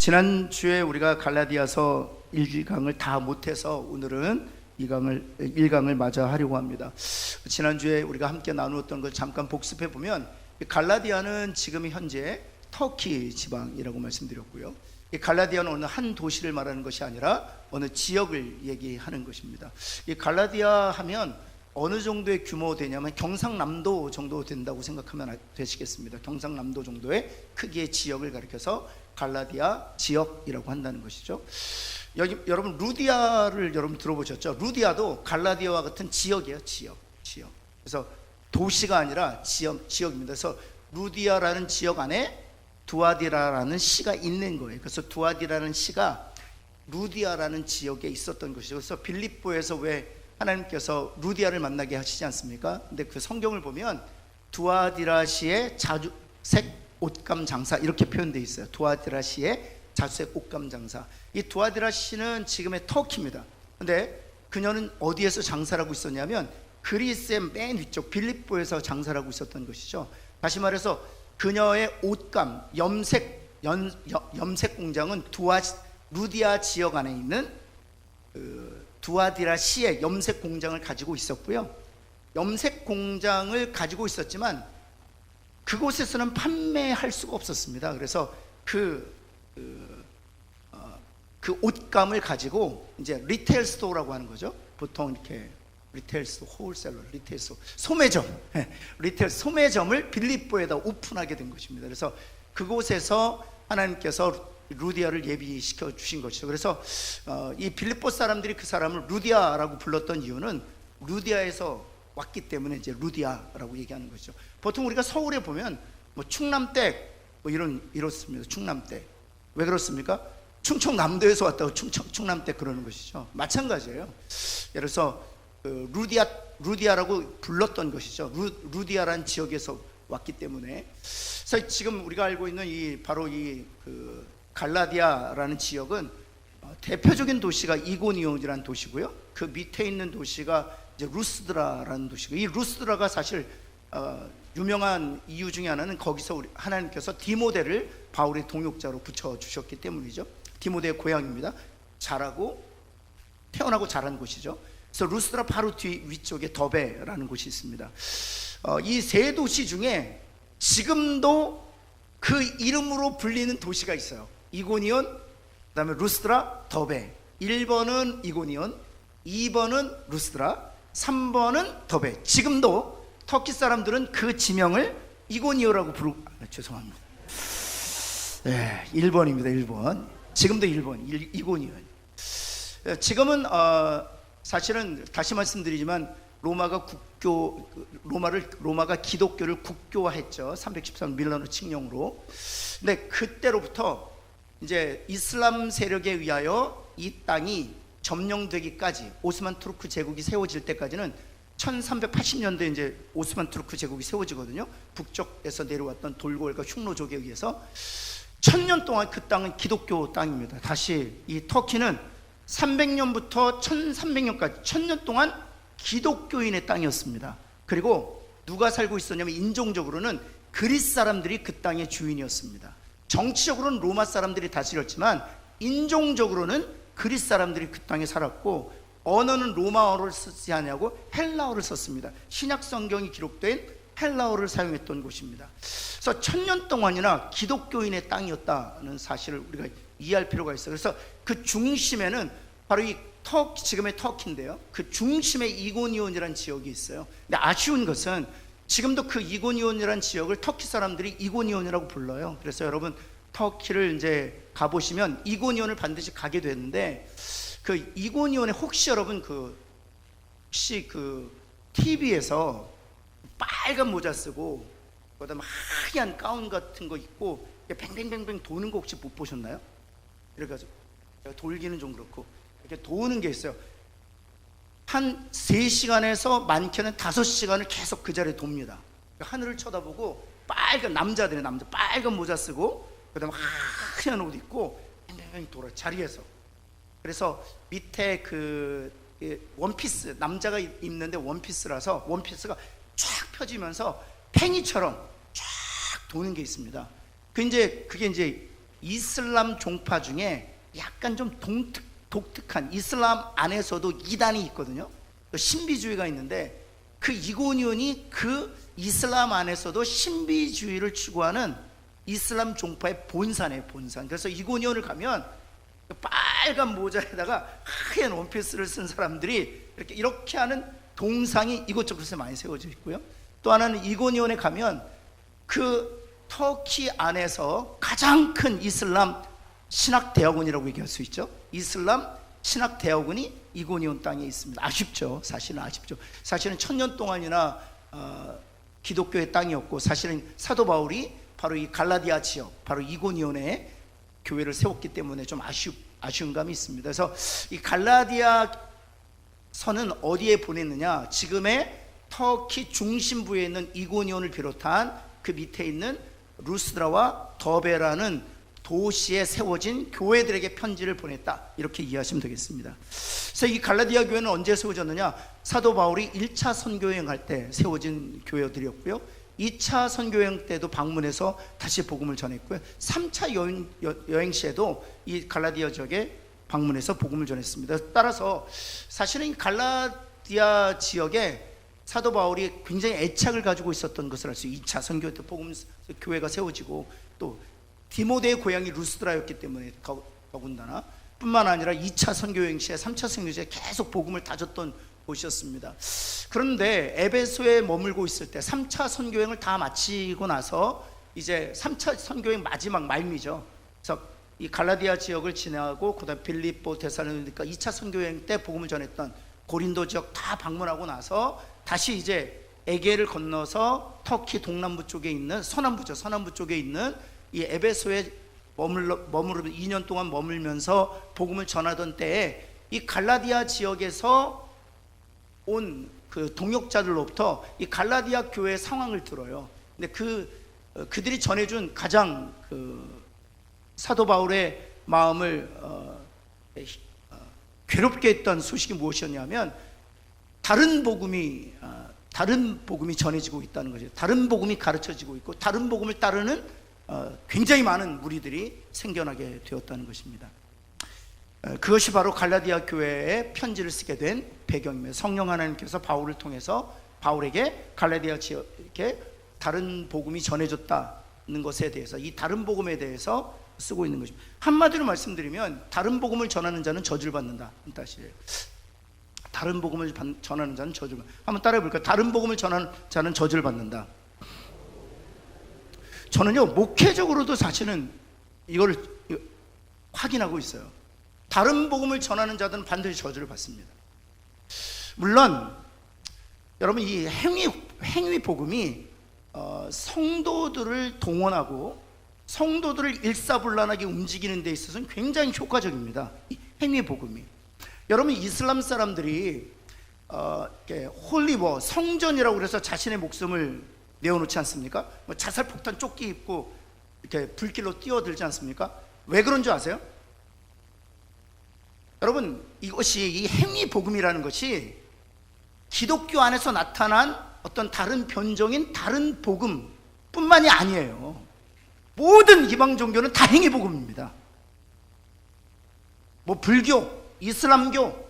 지난주에 우리가 갈라디아서 1강을 다 못해서 오늘은 1강을 마저 하려고 합니다. 지난주에 우리가 함께 나누었던 걸 잠깐 복습해 보면, 갈라디아는 지금 현재 터키 지방이라고 말씀드렸고요, 이 갈라디아는 어느 한 도시를 말하는 것이 아니라 어느 지역을 얘기하는 것입니다. 이 갈라디아 하면 어느 정도의 규모 되냐면 경상남도 정도 된다고 생각하면 되시겠습니다. 경상남도 정도의 크기의 지역을 가리켜서 갈라디아 지역이라고 한다는 것이죠. 여기 여러분 루디아를 여러분 들어보셨죠? 루디아도 갈라디아와 같은 지역이에요. 지역. 그래서 도시가 아니라 지역입니다. 그래서 루디아라는 지역 안에 두아디라라는 시가 있는 거예요. 그래서 두아디라는 시가 루디아라는 지역에 있었던 것이죠. 그래서 빌립보에서 왜 하나님께서 루디아를 만나게 하시지 않습니까? 근데 그 성경을 보면 두아디라시의 자주색 옷감 장사 이렇게 표현되어 있어요. 두아디라시의 자주색 옷감 장사. 이 두아디라시는 지금의 터키입니다. 근데 그녀는 어디에서 장사를 하고 있었냐면 그리스의 맨 위쪽 빌립보에서 장사를 하고 있었던 것이죠. 다시 말해서 그녀의 옷감, 염색 공장은 루디아 지역 안에 있는 두아디라시의 염색 공장을 가지고 있었고요, 염색 공장을 가지고 있었지만 그곳에서는 판매할 수가 없었습니다. 그래서 그 옷감을 가지고 이제 리테일 스토어라고 하는 거죠. 보통 이렇게 리테일 스토어, 홀셀러, 리테일 스토어, 리테일 소매점을 빌립보에다 오픈하게 된 것입니다. 그래서 그곳에서 하나님께서 루디아를 예비시켜 주신 것이죠. 그래서 이 빌립보 사람들이 그 사람을 루디아라고 불렀던 이유는 루디아에서 왔기 때문에 이제 루디아라고 얘기하는 것이죠. 보통 우리가 서울에 보면 뭐 충남댁 뭐 이렇습니다. 충남댁. 왜 그렇습니까? 충청남도에서 왔다고 충남댁 그러는 것이죠. 마찬가지예요. 예를 들어서 루디아라고 불렀던 것이죠. 루디아라는 지역에서 왔기 때문에. 그래서 지금 우리가 알고 있는 바로 갈라디아라는 지역은 대표적인 도시가 이고니온이라는 도시고요, 그 밑에 있는 도시가 이제 루스드라라는 도시고, 이 루스드라가 사실 유명한 이유 중에 하나는 거기서 하나님께서 디모데를 바울의 동역자로 붙여주셨기 때문이죠. 디모데의 고향입니다. 태어나고 자란 곳이죠. 그래서 루스드라 바로 위쪽에 더베라는 곳이 있습니다. 이 세 도시 중에 지금도 그 이름으로 불리는 도시가 있어요. 이고니온, 그 다음에 루스드라, 더베. 1번은 이고니온, 2번은 루스드라, 3번은 더베. 지금도 터키 사람들은 그 지명을 이고니오라고 죄송합니다. 네, 1번입니다. 1번. 지금도 1번, 이고니온. 지금은 사실은 다시 말씀드리지만 로마가 기독교를 국교화했죠. 313 밀라노 칙령으로. 근데 그때로부터 이제 이슬람 세력에 의하여 이 땅이 점령되기까지, 오스만 투르크 제국이 세워질 때까지는 1380년도에 이제 오스만 투르크 제국이 세워지거든요. 북쪽에서 내려왔던 돌고을과 흉노족에 의해서 1000년 동안 그 땅은 기독교 땅입니다. 다시 이 터키는 300년부터 1300년까지 1000년 동안 기독교인의 땅이었습니다. 그리고 누가 살고 있었냐면 인종적으로는 그리스 사람들이 그 땅의 주인이었습니다. 정치적으로는 로마 사람들이 다스렸지만 인종적으로는 그리스 사람들이 그 땅에 살았고, 언어는 로마어를 쓰지 않냐고 헬라어를 썼습니다. 신약 성경이 기록된 헬라어를 사용했던 곳입니다. 그래서 1000년 동안이나 기독교인의 땅이었다는 사실을 우리가 이해할 필요가 있어요. 그래서 그 중심에는 바로 지금의 터키인데요, 그 중심에 이고니온이라는 지역이 있어요. 근데 아쉬운 것은 지금도 그 이고니온이라는 지역을 터키 사람들이 이고니온이라고 불러요. 그래서 여러분 터키를 이제 가보시면 이고니온을 반드시 가게 되는데, 그 이고니온에 혹시 여러분 혹시 TV에서 빨간 모자 쓰고 그다음에 하얀 가운 같은 거 입고 뱅뱅뱅뱅 도는 거 혹시 못 보셨나요? 그래가지고 돌기는 좀 그렇고 이렇게 도는 게 있어요. 한 3시간에서 많게는 5시간을 계속 그 자리에 돕니다. 하늘을 쳐다보고 빨간 빨간 모자 쓰고 그다음에 하얀 옷 입고 뱅뱅뱅 돌아 자리에서. 그래서 밑에 원피스, 남자가 입는데 원피스라서 원피스가 쫙 펴지면서 팽이처럼 쫙 도는 게 있습니다. 그게 이제 이슬람 종파 중에 약간 좀 독특한, 이슬람 안에서도 이단이 있거든요. 신비주의가 있는데 그 이고니온이 그 이슬람 안에서도 신비주의를 추구하는 이슬람 종파의 본산이에요, 본산. 그래서 이고니온을 가면 빨간 모자에다가 하얀 원피스를 쓴 사람들이 이렇게 하는 동상이 이곳저곳에 많이 세워져 있고요. 또 하나는 이고니온에 가면 그 터키 안에서 가장 큰 이슬람 신학대학원이라고 얘기할 수 있죠. 이슬람 신학대학원이 이고니온 땅에 있습니다. 아쉽죠. 사실은 아쉽죠. 사실은 1000년 동안이나 기독교의 땅이었고, 사실은 사도 바울이 바로 이 갈라디아 지역, 바로 이고니온에 교회를 세웠기 때문에 좀 아쉬운 감이 있습니다. 그래서 이 갈라디아 선은 어디에 보냈느냐, 지금의 터키 중심부에 있는 이고니온을 비롯한 그 밑에 있는 루스드라와 더베라는 도시에 세워진 교회들에게 편지를 보냈다, 이렇게 이해하시면 되겠습니다. 그래서 이 갈라디아 교회는 언제 세워졌느냐, 사도 바울이 1차 선교여행할 때 세워진 교회들이었고요, 2차 선교여행 때도 방문해서 다시 복음을 전했고요, 3차 여행 시에도 이 갈라디아 지역에 방문해서 복음을 전했습니다. 따라서 사실은 이 갈라디아 지역에 사도 바울이 굉장히 애착을 가지고 있었던 것을 알 수 있어요. 2차 선교 때 복음 교회가 세워지고, 또 디모데의 고향이 루스드라였기 때문에 더군다나, 뿐만 아니라 2차 선교여행 시에 3차 선교 시에 계속 복음을 다졌던 곳이었습니다. 그런데 에베소에 머물고 있을 때 3차 선교여행을 다 마치고 나서 이제 3차 선교여행 마지막 말미죠. 그래서 이 갈라디아 지역을 지나고 그다음 빌립보, 데살로니가 2차 선교여행 때 복음을 전했던 고린도 지역 다 방문하고 나서 다시 이제 에게를 건너서 터키 동남부 쪽에 있는 서남부 쪽에 있는 이 에베소에 머무르 2년 동안 머물면서 복음을 전하던 때에 이 갈라디아 지역에서 온 그 동역자들로부터 이 갈라디아 교회의 상황을 들어요. 근데 그들이 전해준 가장 사도 바울의 마음을 괴롭게 했던 소식이 무엇이었냐면, 다른 복음이 전해지고 있다는 거죠. 다른 복음이 가르쳐지고 있고, 다른 복음을 따르는 굉장히 많은 무리들이 생겨나게 되었다는 것입니다. 그것이 바로 갈라디아 교회에 편지를 쓰게 된 배경입니다. 성령 하나님께서 바울을 통해서 바울에게 갈라디아 지역에 다른 복음이 전해졌다는 것에 대해서, 이 다른 복음에 대해서 쓰고 있는 것입니다. 한마디로 말씀드리면 다른 복음을 전하는 자는 저주를 받는다, 이 뜻이에요. 다른 복음을 전하는 자는 저주를 받는다. 한번 따라해 볼까요? 다른 복음을 전하는 자는 저주를 받는다. 저는요, 목회적으로도 사실은 이걸 확인하고 있어요. 다른 복음을 전하는 자들은 반드시 저주를 받습니다. 물론 여러분, 이 행위 복음이 성도들을 동원하고 성도들을 일사불란하게 움직이는 데 있어서는 굉장히 효과적입니다. 이 행위 복음이. 여러분, 이슬람 사람들이 홀리워, 성전이라고 그래서 자신의 목숨을 내어놓지 않습니까? 뭐 자살폭탄 조끼 입고 이렇게 불길로 뛰어들지 않습니까? 왜 그런 줄 아세요? 여러분, 이것이, 이 행위 복음이라는 것이 기독교 안에서 나타난 어떤 다른 변종인 다른 복음 뿐만이 아니에요. 모든 이방 종교는 다 행위 복음입니다. 뭐 불교, 이슬람교,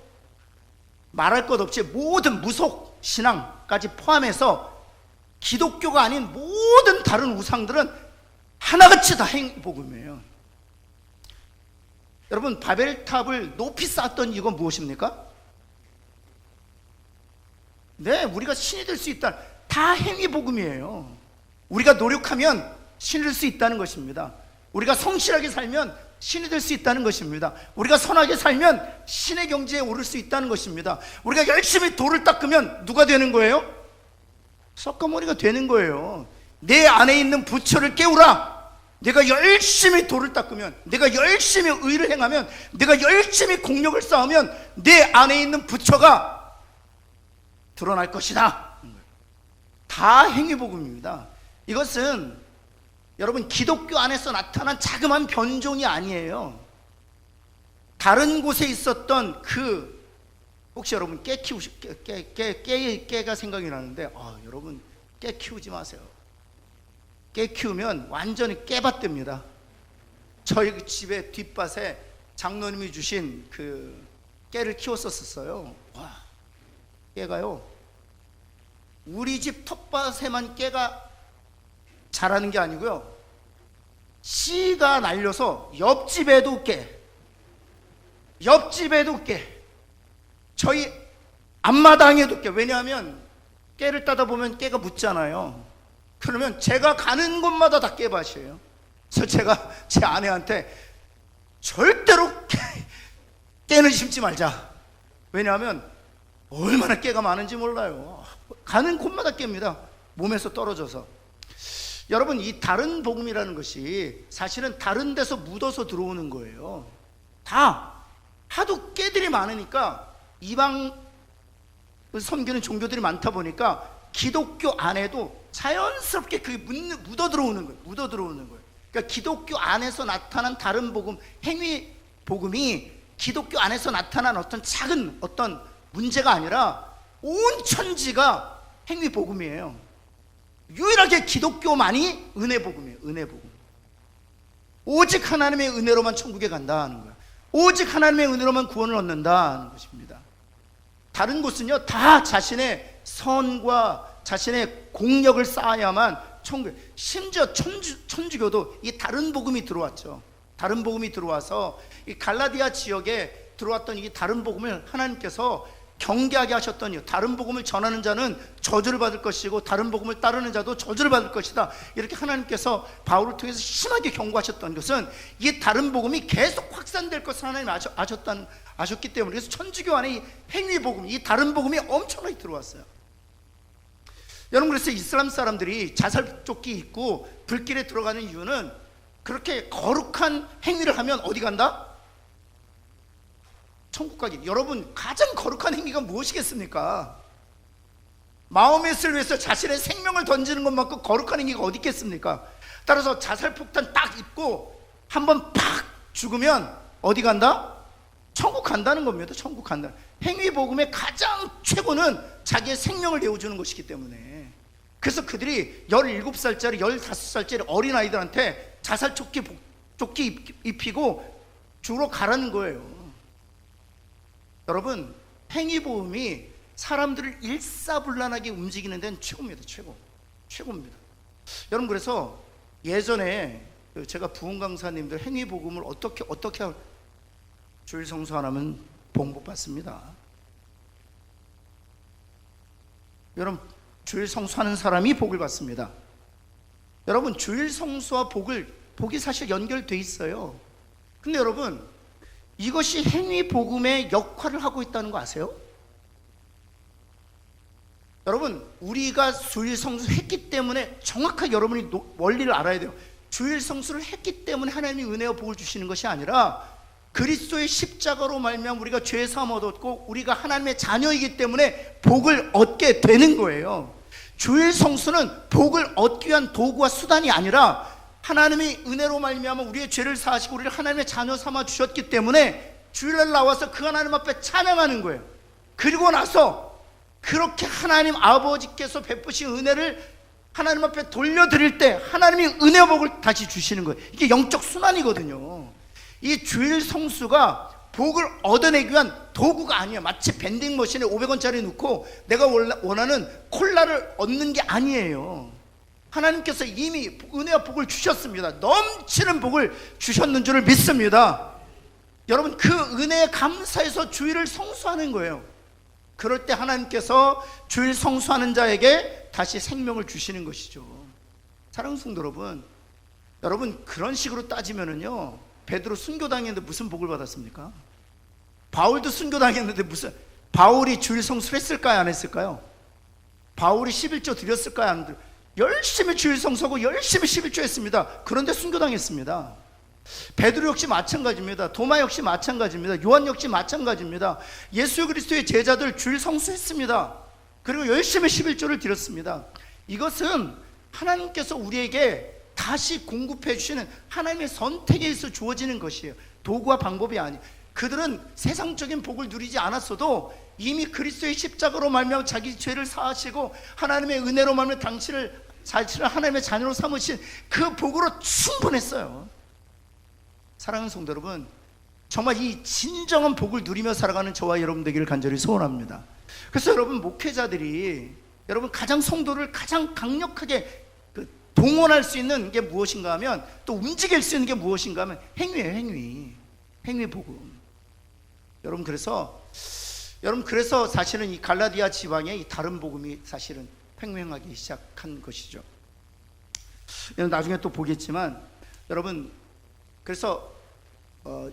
말할 것 없이 모든 무속 신앙까지 포함해서 기독교가 아닌 모든 다른 우상들은 하나같이 다 행위 복음이에요. 여러분, 바벨탑을 높이 쌓았던 이유가 무엇입니까? 네, 우리가 신이 될 수 있다. 다 행위 복음이에요. 우리가 노력하면 신이 될 수 있다는 것입니다. 우리가 성실하게 살면 신이 될 수 있다는 것입니다. 우리가 선하게 살면 신의 경지에 오를 수 있다는 것입니다. 우리가 열심히 돌을 닦으면 누가 되는 거예요? 석가모니가 되는 거예요. 내 안에 있는 부처를 깨우라. 내가 열심히 돌을 닦으면, 내가 열심히 의를 행하면, 내가 열심히 공력을 쌓으면 내 안에 있는 부처가 드러날 것이다. 다 행위복음입니다. 이것은 여러분, 기독교 안에서 나타난 자그마한 변종이 아니에요. 다른 곳에 있었던 혹시 여러분 깨가 생각이 나는데, 여러분, 깨 키우지 마세요. 깨 키우면 완전히 깨밭됩니다. 저희 집에 뒷밭에 장로님이 주신 그 깨를 키웠었어요. 와, 깨가요, 우리 집 텃밭에만 깨가 자라는 게 아니고요, 씨가 날려서 옆집에도 깨, 옆집에도 깨, 저희 앞마당에도 깨. 왜냐하면 깨를 따다 보면 깨가 묻잖아요. 그러면 제가 가는 곳마다 다 깨밭이에요. 그래서 제가 제 아내한테 절대로 깨는 심지 말자. 왜냐하면 얼마나 깨가 많은지 몰라요. 가는 곳마다 깹니다. 몸에서 떨어져서. 여러분, 이 다른 복음이라는 것이 사실은 다른 데서 묻어서 들어오는 거예요. 다 하도 깨들이 많으니까, 이방 섬기는 종교들이 많다 보니까 기독교 안에도 자연스럽게 그게 묻어 들어오는 거예요. 묻어 들어오는 거예요. 그러니까 기독교 안에서 나타난 다른 복음, 행위 복음이 기독교 안에서 나타난 어떤 작은 어떤 문제가 아니라 온 천지가 행위 복음이에요. 유일하게 기독교만이 은혜 복음이에요. 은혜 복음. 오직 하나님의 은혜로만 천국에 간다 하는 거예요. 오직 하나님의 은혜로만 구원을 얻는다 하는 것입니다. 다른 곳은요, 다 자신의 선과 자신의 공력을 쌓아야만 천국, 심지어 천주교도 이 다른 복음이 들어왔죠. 다른 복음이 들어와서 이 갈라디아 지역에 들어왔던 이 다른 복음을 하나님께서 경계하게 하셨던 이유, 다른 복음을 전하는 자는 저주를 받을 것이고 다른 복음을 따르는 자도 저주를 받을 것이다, 이렇게 하나님께서 바울을 통해서 심하게 경고하셨던 것은 이 다른 복음이 계속 확산될 것을 하나님이 아셨기 때문에, 그래서 천주교 안에 이 행위 복음, 이 다른 복음이 엄청나게 들어왔어요. 여러분, 그래서 이슬람 사람들이 자살조끼 입고 불길에 들어가는 이유는 그렇게 거룩한 행위를 하면 어디 간다? 천국 가기. 여러분, 가장 거룩한 행위가 무엇이겠습니까? 마음의 것을 위해서 자신의 생명을 던지는 것만큼 거룩한 행위가 어디 있겠습니까? 따라서 자살폭탄 딱 입고 한번 팍 죽으면 어디 간다? 천국 간다는 겁니다. 천국 간다. 행위 복음의 가장 최고는 자기의 생명을 내어주는 것이기 때문에, 그래서 그들이 17살짜리 15살짜리 어린아이들한테 자살조끼 입히고 죽으러 가라는 거예요. 여러분, 행위보험이 사람들을 일사불란하게 움직이는 데는 최고입니다. 최고입니다. 여러분, 그래서 예전에 제가 부흥 강사님들 행위복음을 어떻게 주일 성수 안 하면 복 못 받습니다. 여러분, 주일 성수하는 사람이 복을 받습니다. 여러분, 주일 성수와 복이 사실 연결돼 있어요. 근데 여러분, 이것이 행위 복음의 역할을 하고 있다는 거 아세요? 여러분, 우리가 주일 성수를 했기 때문에, 정확하게 여러분이 원리를 알아야 돼요. 주일 성수를 했기 때문에 하나님이 은혜와 복을 주시는 것이 아니라 그리스도의 십자가로 말미암아 우리가 죄 사함 얻었고 우리가 하나님의 자녀이기 때문에 복을 얻게 되는 거예요. 주일 성수는 복을 얻기 위한 도구와 수단이 아니라 하나님이 은혜로 말미암아 우리의 죄를 사하시고 우리를 하나님의 자녀 삼아 주셨기 때문에 주일날 나와서 그 하나님 앞에 찬양하는 거예요. 그리고 나서 그렇게 하나님 아버지께서 베푸신 은혜를 하나님 앞에 돌려드릴 때 하나님이 은혜와 복을 다시 주시는 거예요. 이게 영적 순환이거든요. 이 주일 성수가 복을 얻어내기 위한 도구가 아니에요. 마치 밴딩머신에 500원짜리 넣고 내가 원하는 콜라를 얻는 게 아니에요. 하나님께서 이미 은혜와 복을 주셨습니다. 넘치는 복을 주셨는 줄을 믿습니다. 여러분, 그 은혜에 감사해서 주일을 성수하는 거예요. 그럴 때 하나님께서 주일 성수하는 자에게 다시 생명을 주시는 것이죠. 사랑하는 성도 여러분, 그런 식으로 따지면은요, 베드로 순교당했는데 무슨 복을 받았습니까? 바울도 순교당했는데 바울이 주일 성수를 했을까요, 안 했을까요? 바울이 11조 드렸을까요, 안 드렸을까요? 열심히 주일 성수하고 열심히 11조 했습니다. 그런데 순교당했습니다. 베드로 역시 마찬가지입니다. 도마 역시 마찬가지입니다. 요한 역시 마찬가지입니다. 예수 그리스도의 제자들 주일 성수했습니다. 그리고 열심히 11조를 드렸습니다. 이것은 하나님께서 우리에게 다시 공급해 주시는 하나님의 선택에 의해서 주어지는 것이에요. 도구와 방법이 아니에요. 그들은 세상적인 복을 누리지 않았어도 이미 그리스도의 십자가로 말미암아 자기 죄를 사하시고 하나님의 은혜로 말미암아 자신을 하나님의 자녀로 삼으신 그 복으로 충분했어요. 사랑하는 성도 여러분, 정말 이 진정한 복을 누리며 살아가는 저와 여러분 되기를 간절히 소원합니다. 그래서 여러분, 목회자들이 여러분 가장 성도를 가장 강력하게 동원할 수 있는 게 무엇인가 하면, 또 움직일 수 있는 게 무엇인가 하면 행위예요. 행위 복음. 여러분, 그래서 사실은 이 갈라디아 지방에 이 다른 복음이 사실은 횡행하기 시작한 것이죠. 나중에 또 보겠지만, 여러분, 그래서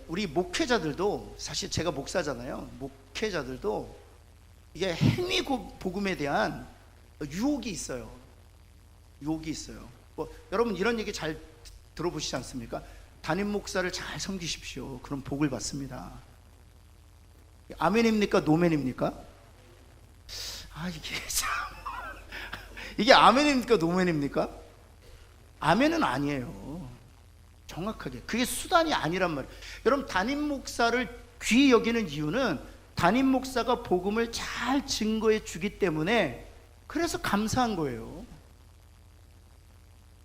우리 목회자들도, 사실 제가 목사잖아요. 목회자들도 이게 행위 복음에 대한 유혹이 있어요. 여러분, 이런 얘기 잘 들어보시지 않습니까? 담임 목사를 잘 섬기십시오. 그럼 복을 받습니다. 아멘입니까? 노멘입니까? 이게 아멘입니까? 노멘입니까? 아멘은 아니에요. 정확하게 그게 수단이 아니란 말이에요. 여러분, 담임 목사를 귀히 여기는 이유는 담임 목사가 복음을 잘 증거해 주기 때문에, 그래서 감사한 거예요.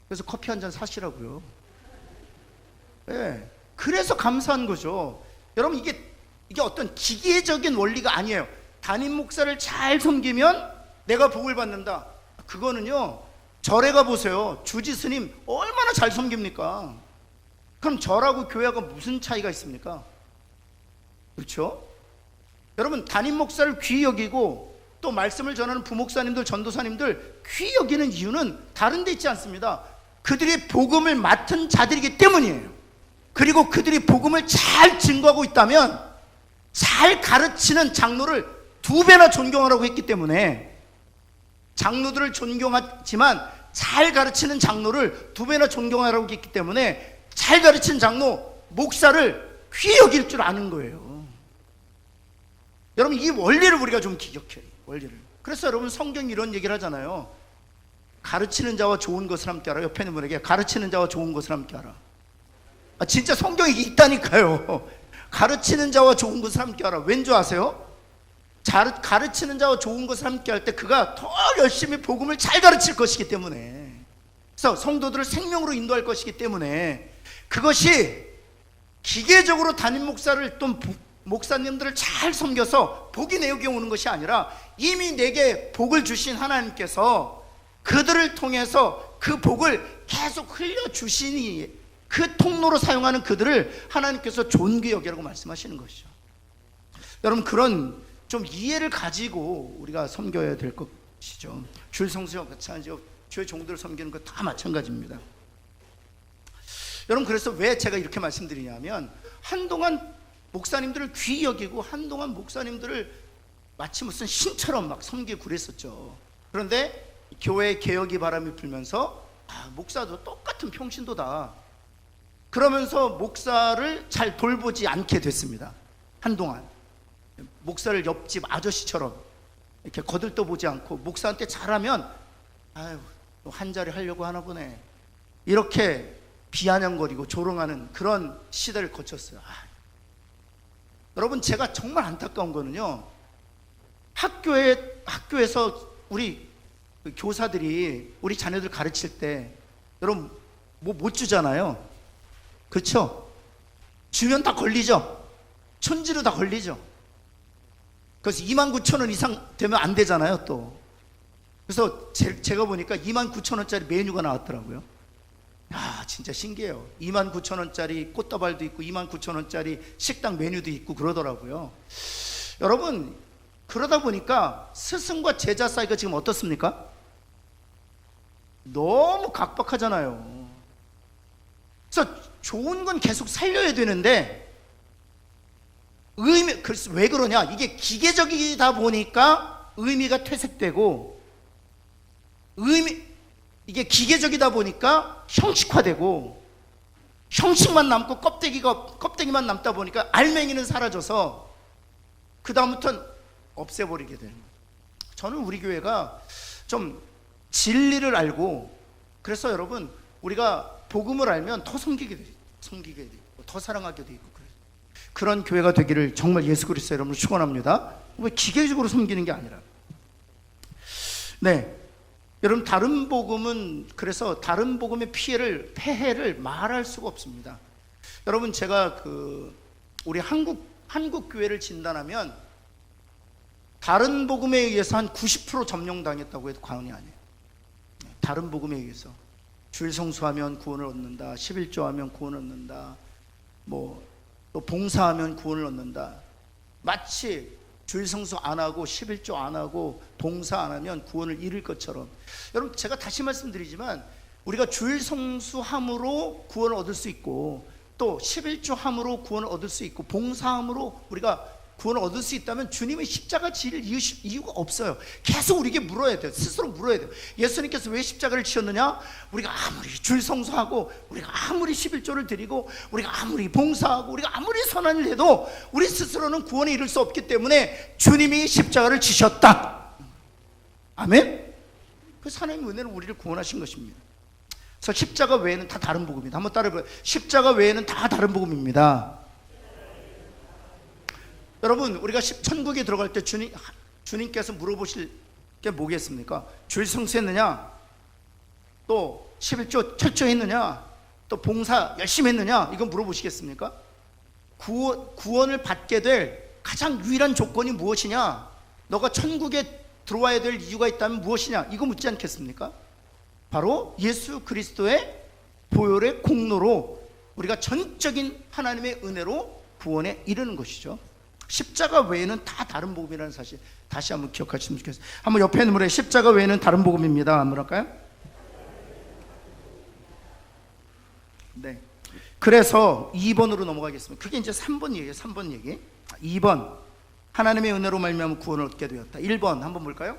그래서 커피 한 잔 사시라고요. 네, 그래서 감사한 거죠. 여러분, 이게 어떤 기계적인 원리가 아니에요. 담임 목사를 잘 섬기면 내가 복을 받는다. 그거는요, 절에 가보세요. 주지 스님 얼마나 잘 섬깁니까? 그럼 절하고 교회하고 무슨 차이가 있습니까? 그렇죠? 여러분, 담임 목사를 귀히 여기고 또 말씀을 전하는 부목사님들, 전도사님들 귀히 여기는 이유는 다른 데 있지 않습니다. 그들이 복음을 맡은 자들이기 때문이에요. 그리고 그들이 복음을 잘 증거하고 있다면, 잘 가르치는 장로를 2배나 존경하라고 했기 때문에, 장로들을 존경하지만 잘 가르치는 장로를 2배나 존경하라고 했기 때문에, 잘 가르치는 장로, 목사를 귀히 여길 줄 아는 거예요. 여러분, 이 원리를 우리가 좀 기억해요. 원리를. 그래서 여러분, 성경이 이런 얘기를 하잖아요. 가르치는 자와 좋은 것을 함께 하라. 옆에 있는 분에게 가르치는 자와 좋은 것을 함께 하라. 진짜 성경이 있다니까요. 가르치는 자와 좋은 것을 함께 하라. 왠 줄 아세요? 가르치는 자와 좋은 것을 함께 할 때 그가 더 열심히 복음을 잘 가르칠 것이기 때문에, 그래서 성도들을 생명으로 인도할 것이기 때문에, 그것이 기계적으로 담임 목사를 또 목사님들을 잘 섬겨서 복이 내게 오는 것이 아니라, 이미 내게 복을 주신 하나님께서 그들을 통해서 그 복을 계속 흘려주시니, 그 통로로 사용하는 그들을 하나님께서 존귀 여기라고 말씀하시는 것이죠. 여러분, 그런 좀 이해를 가지고 우리가 섬겨야 될 것이죠. 주일 성수와 마찬가지고 주의 종들을 섬기는 것 다 마찬가지입니다. 여러분, 그래서 왜 제가 이렇게 말씀드리냐면, 한동안 목사님들을 귀히 여기고 한동안 목사님들을 마치 무슨 신처럼 막 섬기고 그랬었죠. 그런데 교회 개혁이 바람이 불면서 목사도 똑같은 평신도다, 그러면서 목사를 잘 돌보지 않게 됐습니다. 한동안 목사를 옆집 아저씨처럼 이렇게 거들떠보지 않고, 목사한테 잘하면 아유, 한 자리 하려고 하나 보네, 이렇게 비아냥거리고 조롱하는 그런 시대를 거쳤어요. 여러분, 제가 정말 안타까운 거는요, 학교에서 우리 교사들이 우리 자녀들 가르칠 때, 여러분, 뭐 못 주잖아요. 그렇죠? 주면 다 걸리죠. 촌지로 다 걸리죠. 그래서 29,000원 이상 되면 안 되잖아요, 또. 그래서 제가 보니까 29,000원짜리 메뉴가 나왔더라고요. 진짜 신기해요. 29,000원짜리 꽃다발도 있고 29,000원짜리 식당 메뉴도 있고 그러더라고요. 여러분, 그러다 보니까 스승과 제자 사이가 지금 어떻습니까? 너무 각박하잖아요. 그래서 좋은 건 계속 살려야 되는데, 그래서 왜 그러냐? 이게 기계적이다 보니까 의미가 퇴색되고, 이게 기계적이다 보니까 형식화되고, 형식만 남고 껍데기만 남다 보니까 알맹이는 사라져서 그 다음부터는 없애버리게 되는 거예요. 저는 우리 교회가 좀 진리를 알고, 그래서 여러분, 우리가 복음을 알면 더 섬기게 되고 더 사랑하게 되고, 그런 교회가 되기를 정말 예수 그리스도 이름으로 축원합니다. 왜 기계적으로 섬기는 게 아니라. 네, 여러분, 그래서 다른 복음의 폐해를 말할 수가 없습니다. 여러분, 제가 우리 한국 교회를 진단하면 다른 복음에 의해서 한 90% 점령당했다고 해도 과언이 아니에요. 다른 복음에 의해서 주일 성수하면 구원을 얻는다, 11조하면 구원을 얻는다, 또 봉사하면 구원을 얻는다. 마치 주일 성수 안 하고 11조 안 하고 봉사 안 하면 구원을 잃을 것처럼. 여러분, 제가 다시 말씀드리지만 우리가 주일 성수함으로 구원을 얻을 수 있고, 또 11조 함으로 구원을 얻을 수 있고, 봉사함으로 우리가 구원을 얻을 수 있다면 주님의 십자가 지를 이유가 없어요. 계속 우리에게 물어야 돼요. 스스로 물어야 돼요. 예수님께서 왜 십자가를 지었느냐? 우리가 아무리 주일 성수하고, 우리가 아무리 11조를 드리고, 우리가 아무리 봉사하고, 우리가 아무리 선한 일 해도 우리 스스로는 구원에 이를 수 없기 때문에 주님이 십자가를 지셨다. 아멘? 그래서 하나님의 은혜로 우리를 구원하신 것입니다. 그래서 십자가 외에는 다 다른 복음입니다. 한번 따라해봐요. 십자가 외에는 다 다른 복음입니다. 여러분, 우리가 천국에 들어갈 때 주님께서 물어보실 게 뭐겠습니까? 주일 성수했느냐? 또 11조 철저했느냐? 또 봉사 열심히 했느냐? 이건 물어보시겠습니까? 구원을 받게 될 가장 유일한 조건이 무엇이냐? 너가 천국에 들어와야 될 이유가 있다면 무엇이냐? 이거 묻지 않겠습니까? 바로 예수 그리스도의 보혈의 공로로 우리가 전적인 하나님의 은혜로 구원에 이르는 것이죠. 십자가 외에는 다 다른 복음이라는 사실 다시 한번 기억하시면 좋겠어요. 한번 옆에 있는 분에 십자가 외에는 다른 복음입니다. 한번 할까요? 네. 그래서 2번으로 넘어가겠습니다. 그게 이제 3번 얘기예요. 3번 얘기. 2번, 하나님의 은혜로 말미암아 구원을 얻게 되었다. 1번 한번 볼까요?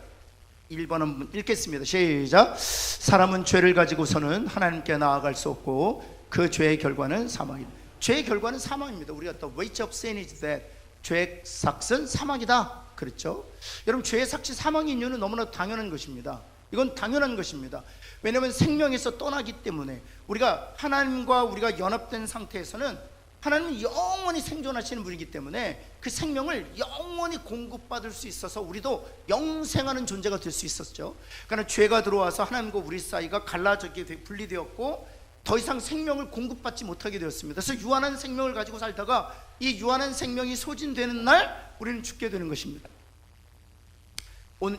1번 한번 읽겠습니다. 시작. 사람은 죄를 가지고서는 하나님께 나아갈 수 없고 그 죄의 결과는 사망이다. 죄의 결과는 사망입니다. 우리가 또 wage of sin is death. 죄의 삭은 사망이다 그랬죠. 여러분, 죄의 삭이 사망인 이유는 너무나 당연한 것입니다. 이건 당연한 것입니다. 왜냐하면 생명에서 떠나기 때문에 우리가 하나님과 우리가 연합된 상태에서는 하나님은 영원히 생존하시는 분이기 때문에 그 생명을 영원히 공급받을 수 있어서 우리도 영생하는 존재가 될 수 있었죠. 그러나 죄가 들어와서 하나님과 우리 사이가 갈라지게 분리되었고 더 이상 생명을 공급받지 못하게 되었습니다. 그래서 유한한 생명을 가지고 살다가 이 유한한 생명이 소진되는 날 우리는 죽게 되는 것입니다.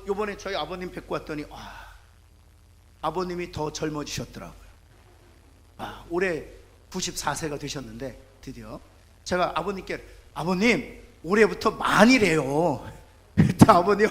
이번에 저희 아버님 뵙고 왔더니 아버님이 더 젊어지셨더라고요. 올해 94세가 되셨는데 드디어 제가 아버님께 아버님 올해부터 만이래요. 그때 아버님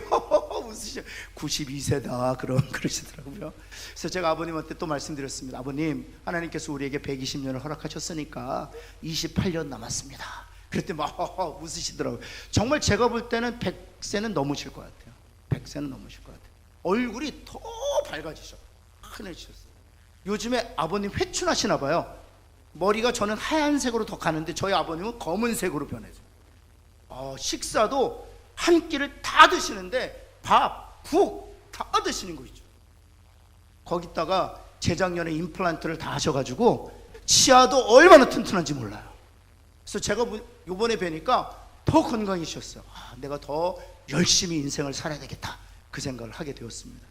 웃으셔. 92세다 그러시더라고요. 그래서 제가 아버님한테 또 말씀드렸습니다. 아버님, 하나님께서 우리에게 120년을 허락하셨으니까 28년 남았습니다. 그랬더니 막 웃으시더라고요. 정말 제가 볼 때는 100세는 넘으실 것 같아요. 100세는 넘으실 것 같아요. 얼굴이 더 밝아지셔. 환해지셨어요. 요즘에 아버님 회춘하시나 봐요. 머리가 저는 하얀색으로 더 가는데 저희 아버님은 검은색으로 변해져요. 식사도 한 끼를 다 드시는데 밥, 국 다 드시는 거 있죠. 거기다가 재작년에 임플란트를 다 하셔가지고 치아도 얼마나 튼튼한지 몰라요. 그래서 제가 요번에 뵈니까 더 건강해지셨어요. 내가 더 열심히 인생을 살아야 되겠다 그 생각을 하게 되었습니다.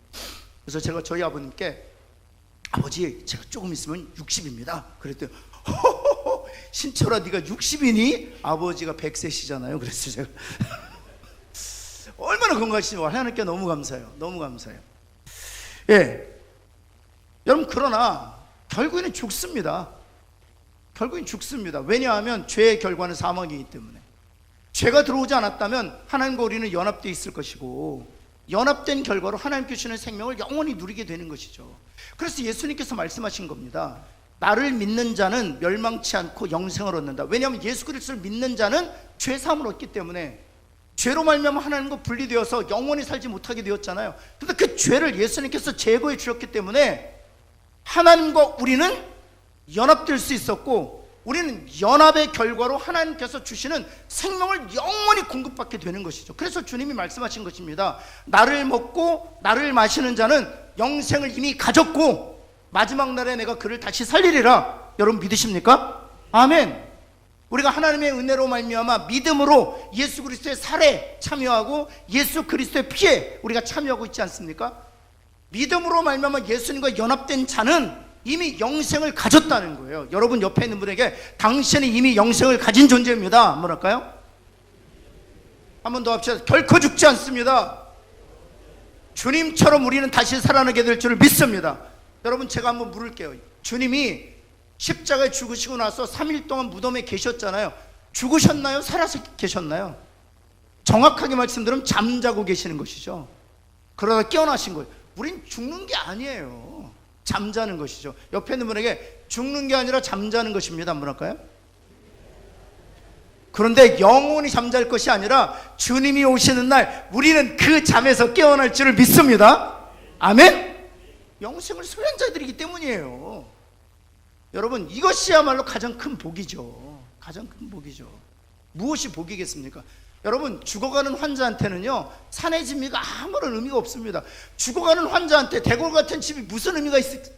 그래서 제가 저희 아버님께 아버지, 제가 조금 있으면 60입니다 그랬더니 신철아, 네가 60이니? 아버지가 100세시잖아요 그랬어요. 제가 얼마나 건강하시지. 하나님께 너무 감사해요. 너무 감사해요. 예, 여러분, 그러나 결국에는 죽습니다. 결국엔 죽습니다. 왜냐하면 죄의 결과는 사망이기 때문에. 죄가 들어오지 않았다면 하나님과 우리는 연합되어 있을 것이고, 연합된 결과로 하나님께 주시는 생명을 영원히 누리게 되는 것이죠. 그래서 예수님께서 말씀하신 겁니다. 나를 믿는 자는 멸망치 않고 영생을 얻는다. 왜냐하면 예수 그리스도를 믿는 자는 죄 사함을 얻기 때문에, 죄로 말미암아 하나님과 분리되어서 영원히 살지 못하게 되었잖아요. 그런데 그 죄를 예수님께서 제거해 주셨기 때문에 하나님과 우리는 연합될 수 있었고, 우리는 연합의 결과로 하나님께서 주시는 생명을 영원히 공급받게 되는 것이죠. 그래서 주님이 말씀하신 것입니다. 나를 먹고 나를 마시는 자는 영생을 이미 가졌고 마지막 날에 내가 그를 다시 살리리라. 여러분 믿으십니까? 아멘. 우리가 하나님의 은혜로 말미암아 믿음으로 예수 그리스도의 살에 참여하고 예수 그리스도의 피에 우리가 참여하고 있지 않습니까? 믿음으로 말미암아 예수님과 연합된 자는 이미 영생을 가졌다는 거예요. 여러분 옆에 있는 분에게 당신은 이미 영생을 가진 존재입니다. 뭐랄까요? 한 번 더 합시다. 결코 죽지 않습니다. 주님처럼 우리는 다시 살아나게 될 줄을 믿습니다. 여러분 제가 한번 물을게요. 주님이 십자가에 죽으시고 나서 3일 동안 무덤에 계셨잖아요. 죽으셨나요? 살아서 계셨나요? 정확하게 말씀드리면 잠자고 계시는 것이죠. 그러다 깨어나신 거예요. 우린 죽는 게 아니에요. 잠자는 것이죠. 옆에 있는 분에게 죽는 게 아니라 잠자는 것입니다. 한번 할까요? 그런데 영원히 잠잘 것이 아니라 주님이 오시는 날 우리는 그 잠에서 깨어날 줄을 믿습니다. 아멘? 영생을 소유한 자들이기 때문이에요. 여러분 이것이야말로 가장 큰 복이죠. 가장 큰 복이죠. 무엇이 복이겠습니까? 여러분 죽어가는 환자한테는요 산의 진미가 아무런 의미가 없습니다. 죽어가는 환자한테 대골 같은 집이 무슨 의미가 있을까?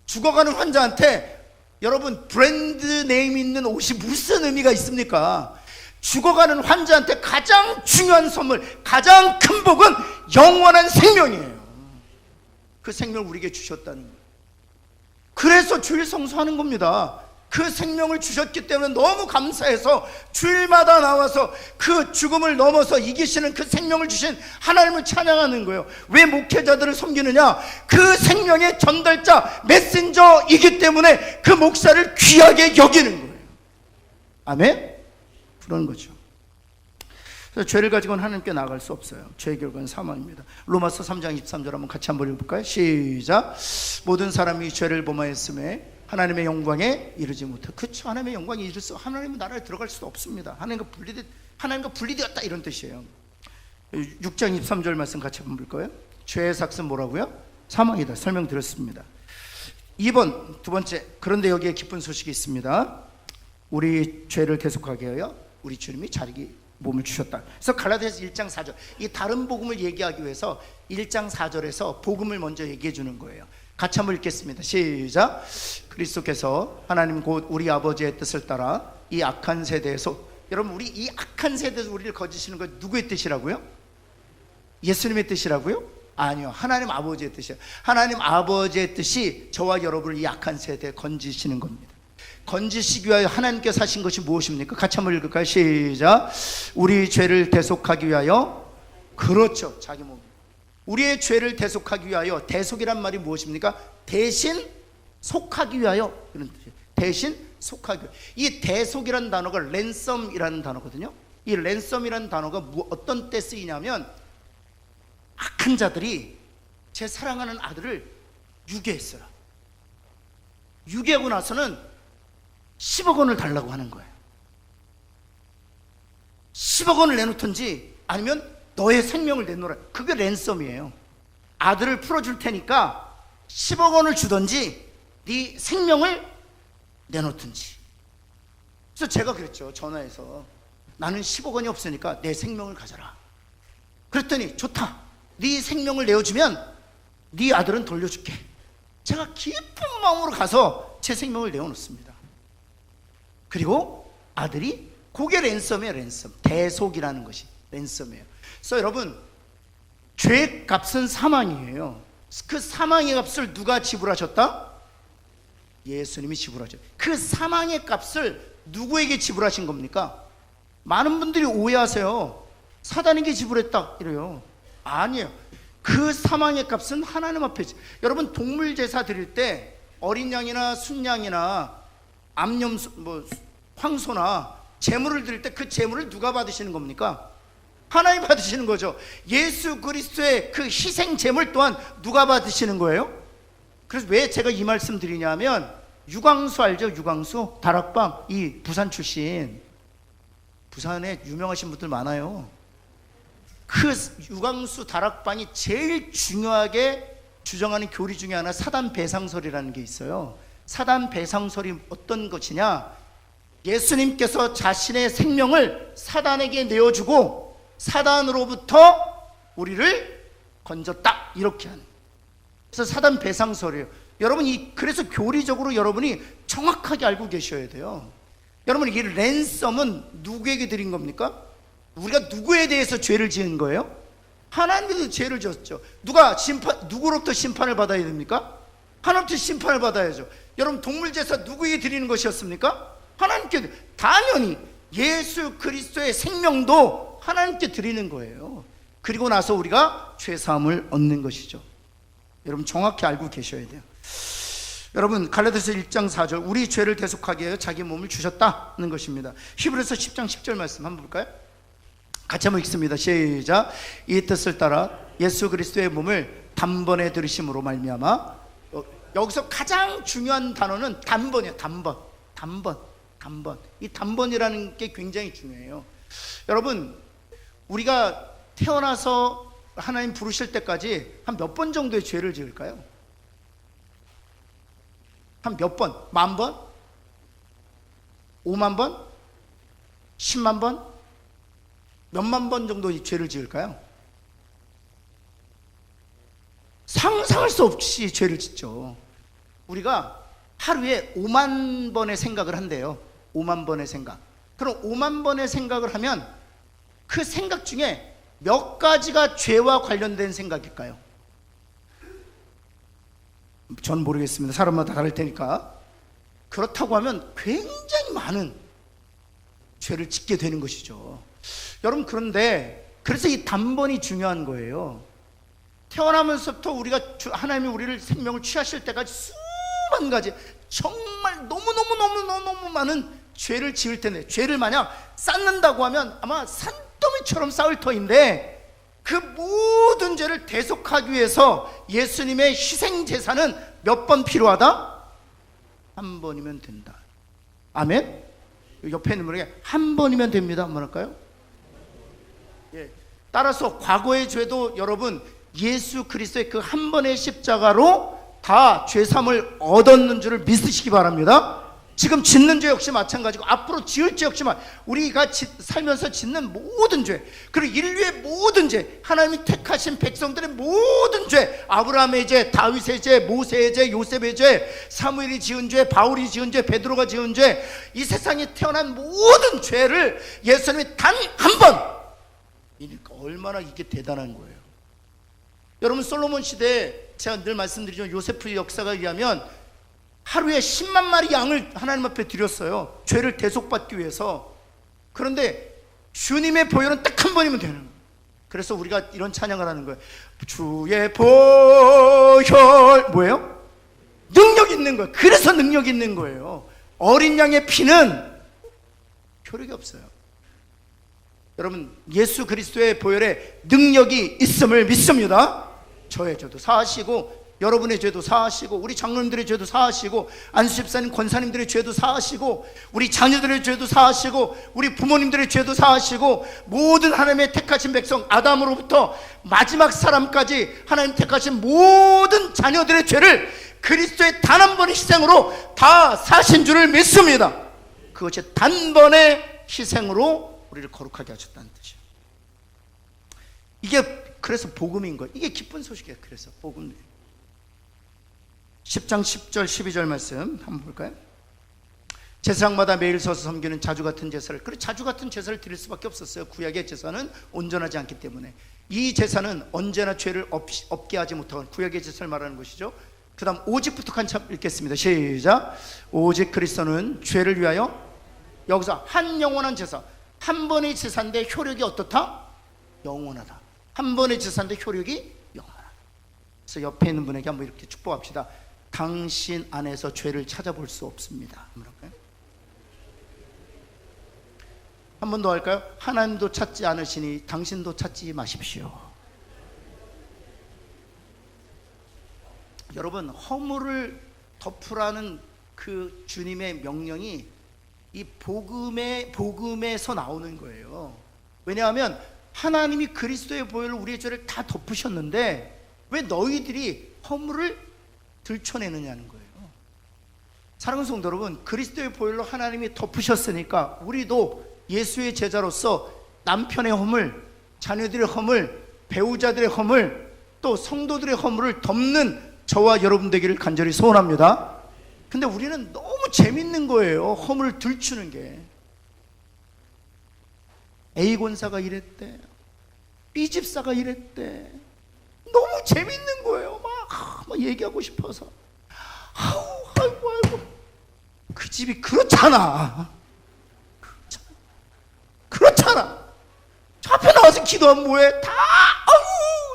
죽어가는 환자한테 여러분 브랜드 네임 있는 옷이 무슨 의미가 있습니까? 죽어가는 환자한테 가장 중요한 선물, 가장 큰 복은 영원한 생명이에요. 그 생명을 우리에게 주셨다는 거예요. 그래서 주일 성수하는 겁니다. 그 생명을 주셨기 때문에 너무 감사해서 주일마다 나와서 그 죽음을 넘어서 이기시는 그 생명을 주신 하나님을 찬양하는 거예요. 왜 목회자들을 섬기느냐? 그 생명의 전달자 메신저이기 때문에 그 목사를 귀하게 여기는 거예요. 아멘? 그런 거죠. 그래서 죄를 가지고는 하나님께 나아갈 수 없어요. 죄의 결과는 사망입니다. 로마서 3장 23절 한번 같이 한번 읽어볼까요? 시작. 모든 사람이 죄를 범하였음에 하나님의 영광에 이르지 못해. 그렇죠. 하나님의 영광에 이를 수, 하나님의 나라에 들어갈 수도 없습니다. 하나님과 분리되었다 이런 뜻이에요. 6장 23절 말씀 같이 한번 볼까요? 죄의 삭은 뭐라고요? 사망이다. 설명드렸습니다. 2번 두 번째, 그런데 여기에 기쁜 소식이 있습니다. 우리 죄를 대속하게 하여 우리 주님이 자기 몸을 주셨다. 그래서 갈라디아서 1장 4절, 이 다른 복음을 얘기하기 위해서 1장 4절에서 복음을 먼저 얘기해 주는 거예요. 같이 한번 읽겠습니다. 시작. 그리스도께서 하나님 곧 우리 아버지의 뜻을 따라 이 악한 세대에서, 여러분 우리 이 악한 세대에서 우리를 거지시는 건 누구의 뜻이라고요? 예수님의 뜻이라고요? 아니요, 하나님 아버지의 뜻이에요. 하나님 아버지의 뜻이 저와 여러분을 이 악한 세대에 건지시는 겁니다. 건지시기 위하여 하나님께서 하신 것이 무엇입니까? 같이 한번 읽을까요? 시작. 우리 죄를 대속하기 위하여, 그렇죠, 자기 몸, 우리의 죄를 대속하기 위하여. 대속이란 말이 무엇입니까? 대신 속하기 위하여, 이런 뜻이에요. 대신 속하기 위하여. 이 대속이라는 단어가 랜섬이라는 단어거든요. 이 랜섬이라는 단어가 어떤 때 쓰이냐면, 악한 자들이 제 사랑하는 아들을 유괴했어요. 유괴하고 나서는 10억 원을 달라고 하는 거예요. 10억 원을 내놓든지 아니면 너의 생명을 내놓으라. 그게 랜섬이에요. 아들을 풀어줄 테니까 10억 원을 주든지 네 생명을 내놓든지. 그래서 제가 그랬죠. 전화해서 나는 10억 원이 없으니까 내 생명을 가져라. 그랬더니 좋다, 네 생명을 내어주면 네 아들은 돌려줄게. 제가 깊은 마음으로 가서 제 생명을 내어놓습니다. 그리고 아들이, 그게 랜섬이에요. 랜섬, 대속이라는 것이 랜섬이에요. 그래서 여러분, 죄의 값은 사망이에요. 그 사망의 값을 누가 지불하셨다? 예수님이 지불하죠. 그 사망의 값을 누구에게 지불하신 겁니까? 많은 분들이 오해하세요. 사단에게 지불했다 이래요. 아니에요. 그 사망의 값은 하나님 앞에. 여러분 동물 제사 드릴 때 어린 양이나 순양이나 암염소, 황소나 제물을 드릴 때 그 제물을 누가 받으시는 겁니까? 하나님 받으시는 거죠. 예수 그리스도의 그 희생 제물 또한 누가 받으시는 거예요? 그래서 왜 제가 이 말씀 드리냐면, 유광수 알죠? 유광수 다락방, 이 부산 출신, 부산에 유명하신 분들 많아요. 그 유광수 다락방이 제일 중요하게 주장하는 교리 중에 하나 사단 배상설이라는 게 있어요. 사단 배상설이 어떤 것이냐? 예수님께서 자신의 생명을 사단에게 내어주고 사단으로부터 우리를 건졌다, 이렇게 하는. 그래서 사단 배상설이에요. 여러분 그래서 교리적으로 여러분이 정확하게 알고 계셔야 돼요. 여러분 이 랜섬은 누구에게 드린 겁니까? 우리가 누구에 대해서 죄를 지은 거예요? 하나님께서 죄를 지었죠. 누구로부터 심판을 받아야 됩니까? 하나님께 심판을 받아야죠. 여러분, 동물 제사 누구에게 드리는 것이었습니까? 하나님께. 당연히 예수 그리스도의 생명도 하나님께 드리는 거예요. 그리고 나서 우리가 죄사함을 얻는 것이죠. 여러분, 정확히 알고 계셔야 돼요. 여러분, 갈라디아서 1장 4절, 우리 죄를 대속하기 위하여 자기 몸을 주셨다는 것입니다. 히브리서 10장 10절 말씀 한번 볼까요? 같이 한번 읽습니다. 시작. 이 뜻을 따라 예수 그리스도의 몸을 단번에 들으심으로 말미암아. 여기서 가장 중요한 단어는 단번이에요. 단번. 이 단번이라는 게 굉장히 중요해요. 여러분, 우리가 태어나서 하나님 부르실 때까지 한 몇 번 정도의 죄를 지을까요? 한 몇 번? 10,000번? 50,000번? 100,000번? 몇만 번 정도의 죄를 지을까요? 상상할 수 없이 죄를 짓죠. 우리가 하루에 5만 번의 생각을 한대요. 5만 번의 생각. 그럼 5만 번의 생각을 하면 그 생각 중에 몇 가지가 죄와 관련된 생각일까요? 전 모르겠습니다. 사람마다 다를 테니까. 그렇다고 하면 굉장히 많은 죄를 짓게 되는 것이죠. 여러분, 그런데 그래서 이 단번이 중요한 거예요. 태어나면서부터 우리가 하나님이 우리를 생명을 취하실 때까지 수만 가지, 정말 너무 많은 죄를 지을 텐데, 죄를 만약 쌓는다고 하면 아마 산더미처럼 쌓을 터인데, 그 모든 죄를 대속하기 위해서 예수님의 희생 제사는 몇 번 필요하다? 한 번이면 된다. 아멘? 옆에 있는 분에게 한 번이면 됩니다. 한번 할까요? 예. 따라서 과거의 죄도 여러분, 예수 그리스도의 그 한 번의 십자가로 다 죄삼을 얻었는 줄을 믿으시기 바랍니다. 지금 짓는 죄 역시 마찬가지고 앞으로 지을 죄 역시 우리가 살면서 짓는 모든 죄, 그리고 인류의 모든 죄, 하나님이 택하신 백성들의 모든 죄, 아브라함의 죄, 다윗의 죄, 모세의 죄, 요셉의 죄, 사무엘이 지은 죄, 바울이 지은 죄, 베드로가 지은 죄, 이 세상에 태어난 모든 죄를 예수님이 단 한 번, 그러니까 얼마나 이게 대단한 거예요. 여러분, 솔로몬 시대에 제가 늘 말씀드리지만 요세프의 역사가 의하면 하루에 10만 마리 양을 하나님 앞에 드렸어요. 죄를 대속받기 위해서. 그런데 주님의 보혈은 딱 한 번이면 되는 거예요. 그래서 우리가 이런 찬양을 하는 거예요. 주의 보혈, 뭐예요? 능력 있는 거예요. 그래서 능력 있는 거예요. 어린 양의 피는 효력이 없어요. 여러분, 예수 그리스도의 보혈에 능력이 있음을 믿습니다. 저의 죄도 사하시고, 여러분의 죄도 사하시고, 우리 장로님들의 죄도 사하시고, 안수집사님 권사님들의 죄도 사하시고, 우리 자녀들의 죄도 사하시고, 우리 부모님들의 죄도 사하시고, 모든 하나님의 택하신 백성 아담으로부터 마지막 사람까지 하나님 택하신 모든 자녀들의 죄를 그리스도의 단 한 번의 희생으로 다 사신 줄을 믿습니다. 그것이 단번의 희생으로 우리를 거룩하게 하셨다는 뜻이에요. 이게 그래서 복음인 거예요. 이게 기쁜 소식이에요. 그래서 복음. 10장 10절 12절 말씀 한번 볼까요? 제사장마다 매일 서서 섬기는 자주 같은 제사를, 그래 자주 같은 제사를 드릴 수밖에 없었어요. 구약의 제사는 온전하지 않기 때문에. 이 제사는 언제나 죄를 없게 하지 못하고, 구약의 제사를 말하는 것이죠. 그 다음 오직부터 한참 읽겠습니다. 시작. 오직 그리스도는 죄를 위하여, 여기서 한 영원한 제사, 한 번의 제사인데 효력이 어떻다? 영원하다. 한 번의 제사인데 효력이 영원하다. 그래서 옆에 있는 분에게 한번 이렇게 축복합시다. 당신 안에서 죄를 찾아볼 수 없습니다. 한번 할까요? 한 번 더 할까요? 하나님도 찾지 않으시니 당신도 찾지 마십시오. 여러분, 허물을 덮으라는 그 주님의 명령이 이 복음에서 나오는 거예요. 왜냐하면 하나님이 그리스도의 보혈로 우리의 죄를 다 덮으셨는데 왜 너희들이 허물을 들춰내느냐는 거예요. 사랑하는 성도 여러분, 그리스도의 보혈로 하나님이 덮으셨으니까 우리도 예수의 제자로서 남편의 허물, 자녀들의 허물, 배우자들의 허물, 또 성도들의 허물을 덮는 저와 여러분 되기를 간절히 소원합니다. 근데 우리는 너무 재밌는 거예요. 허물을 들추는 게. A 권사가 이랬대, B 집사가 이랬대. 너무 재밌는 거예요. 막 얘기하고 싶어서. 집이 그렇잖아. 그렇잖아. 저 앞에 나와서 기도하면 뭐해? 다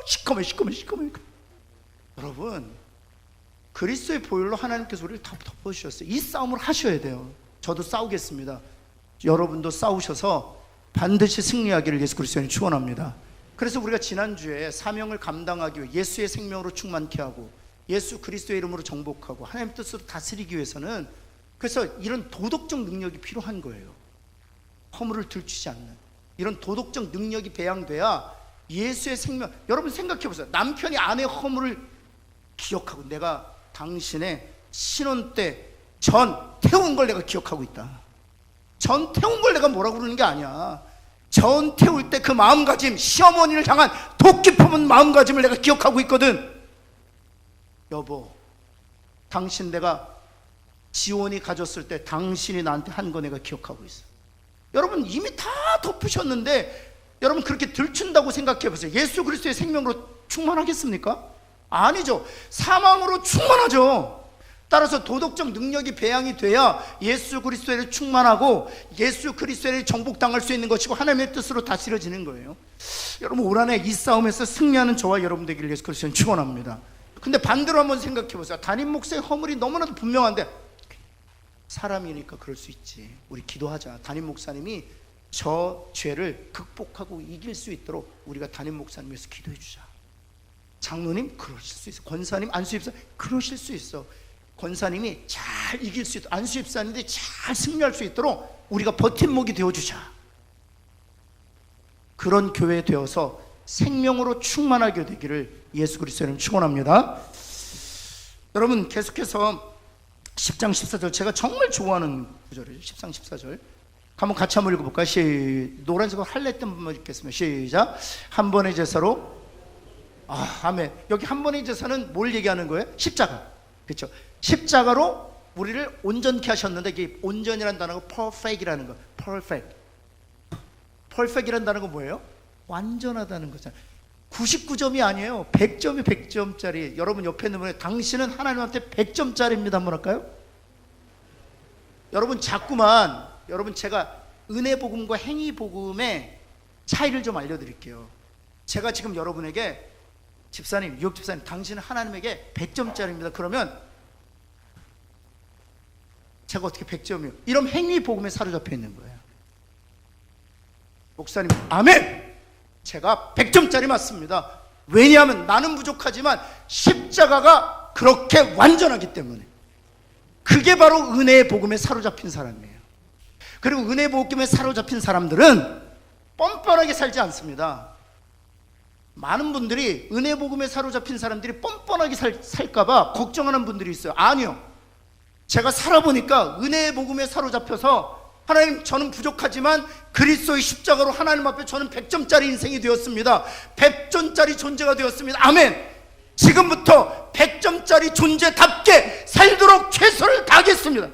시커매. 여러분, 그리스도의 보혈로 하나님께서 우리를 다 덮어주셨어요. 이 싸움을 하셔야 돼요. 저도 싸우겠습니다. 여러분도 싸우셔서 반드시 승리하기를 예수 그리스도님 축원합니다. 그래서 우리가 지난주에 사명을 감당하기 위해 예수의 생명으로 충만케 하고 예수 그리스도의 이름으로 정복하고 하나님 뜻으로 다스리기 위해서는, 그래서 이런 도덕적 능력이 필요한 거예요. 허물을 들추지 않는 이런 도덕적 능력이 배양돼야 예수의 생명. 여러분 생각해 보세요. 남편이 아내의 허물을 기억하고, 내가 당신의 신혼 때 전 태운 걸 내가 기억하고 있다. 전 태운 걸 내가 뭐라고 그러는 게 아니야. 전 태울 때 그 마음가짐, 시어머니를 향한 독 깊은 마음가짐을 내가 기억하고 있거든. 여보, 당신 내가 지원이 가졌을 때 당신이 나한테 한 거 내가 기억하고 있어. 여러분 이미 다 덮으셨는데 여러분 그렇게 들춘다고 생각해 보세요. 예수 그리스도의 생명으로 충만하겠습니까? 아니죠. 사망으로 충만하죠. 따라서 도덕적 능력이 배양이 돼야 예수 그리스도에 충만하고 예수 그리스도에 정복당할 수 있는 것이고 하나님의 뜻으로 다스려지는 거예요. 여러분 올 한해 이 싸움에서 승리하는 저와 여러분 되기를 예수 그리스도는 축원합니다. 근데 반대로 한번 생각해 보세요. 담임 목사의 허물이 너무나도 분명한데, 사람이니까 그럴 수 있지, 우리 기도하자. 담임 목사님이 저 죄를 극복하고 이길 수 있도록 우리가 담임 목사님 위해서 기도해 주자. 장로님 그러실 수 있어. 권사님, 안수입사 그러실 수 있어. 권사님이 잘 이길 수 있도록, 안수입사님들이 잘 승리할 수 있도록 우리가 버팀목이 되어주자. 그런 교회 되어서 생명으로 충만하게 되기를 예수 그리스도는 축원합니다. 여러분 계속해서 10장 14절 제가 정말 좋아하는 구절이에요. 10장 14절 한번 같이 한번 읽어볼까요? 노란색으로 할례 때 한번 읽겠습니다. 시작. 한 번의 제사로, 아멘. 여기 한 번의 제사는 뭘 얘기하는 거예요? 십자가. 그렇죠? 십자가로 우리를 온전케 하셨는데, 이게 온전이라는 단어가 perfect이라는 거. perfect이라는 단어가 뭐예요? 완전하다는 거잖아요. 99점이 아니에요. 100점이 100점짜리. 여러분 옆에 있는 분에 당신은 하나님한테 100점짜리입니다 한번 할까요? 여러분 자꾸만, 여러분 제가 은혜복음과 행위복음의 차이를 좀 알려드릴게요. 제가 지금 여러분에게 집사님, 유혹 집사님, 당신은 하나님에게 100점짜리입니다 그러면 제가 어떻게 100점이요? 이런 행위복음에 사로잡혀 있는 거예요. 목사님, 아멘! 제가 100점짜리 맞습니다. 왜냐하면 나는 부족하지만 십자가가 그렇게 완전하기 때문에. 그게 바로 은혜의 복음에 사로잡힌 사람이에요. 그리고 은혜의 복음에 사로잡힌 사람들은 뻔뻔하게 살지 않습니다. 많은 분들이 은혜의 복음에 사로잡힌 사람들이 뻔뻔하게 살까봐 걱정하는 분들이 있어요. 아니요. 제가 살아보니까 은혜의 복음에 사로잡혀서, 하나님 저는 부족하지만 그리스도의 십자가로 하나님 앞에 저는 100점짜리 인생이 되었습니다. 100점짜리 존재가 되었습니다. 아멘. 지금부터 100점짜리 존재답게 살도록 최선을 다하겠습니다.